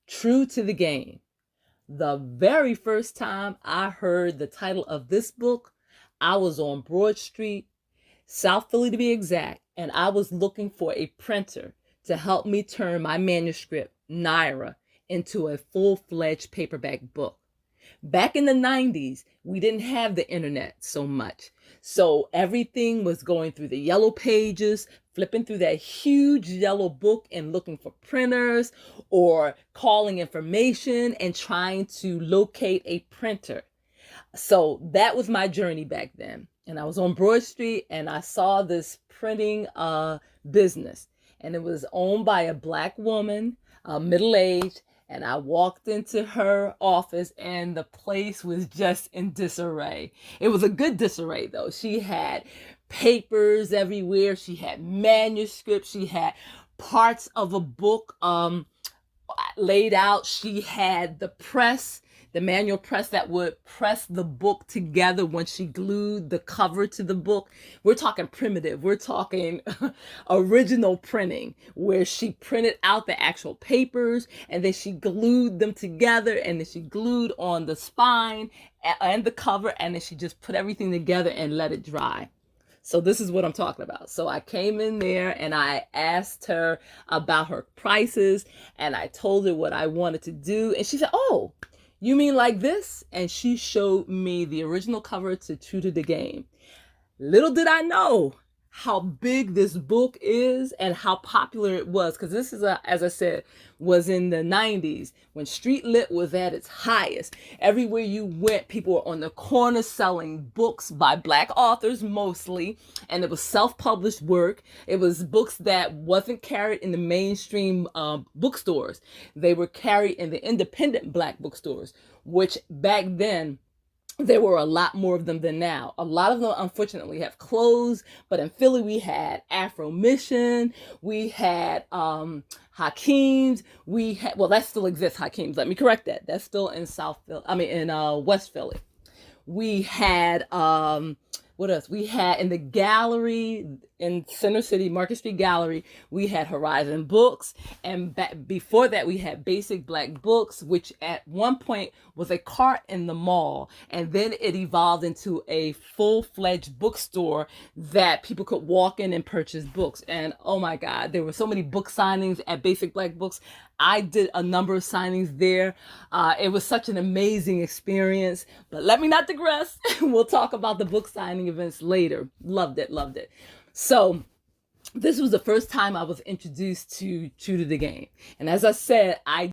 True to the Game. The very first time I heard the title of this book, I was on Broad Street, South Philly to be exact, and I was looking for a printer to help me turn my manuscript, Naira, into a full-fledged paperback book. Back in the 90s, we didn't have the internet so much. So everything was going through the yellow pages, flipping through that huge yellow book and looking for printers or calling information and trying to locate a printer. So that was my journey back then. And I was on Broad Street and I saw this printing business. And it was owned by a Black woman, middle-aged. And I walked into her office and the place was just in disarray. It was a good disarray though. She had papers everywhere. She had manuscripts. She had parts of a book laid out. She had the press, the manual press that would press the book together when she glued the cover to the book. We're talking primitive. We're talking original printing where she printed out the actual papers and then she glued them together and then she glued on the spine and the cover and then she just put everything together and let it dry. So this is what I'm talking about. So I came in there and I asked her about her prices and I told her what I wanted to do. And she said, "Oh, you mean like this?" And she showed me the original cover to True to the Game. Little did I know how big this book is and how popular it was. Because this is, as I said, was in the 90s when street lit was at its highest. Everywhere you went, people were on the corner selling books by Black authors mostly. And it was self-published work. It was books that wasn't carried in the mainstream bookstores. They were carried in the independent Black bookstores, which back then, there were a lot more of them than now. A lot of them, unfortunately, have closed. But in Philly, we had Afro Mission. We had Hakim's. We had, well, that still exists, Hakim's. Let me correct that. That's still in West Philly. We had, what else? We had in the gallery in Center City, Market Street Gallery, we had Horizon Books. And before that, we had Basic Black Books, which at one point was a cart in the mall. And then it evolved into a full-fledged bookstore that people could walk in and purchase books. And oh my God, there were so many book signings at Basic Black Books. I did a number of signings there. It was such an amazing experience. But let me not digress. We'll talk about the book signing events later. Loved it, loved it. So this was the first time I was introduced to True to the Game. And as I said, I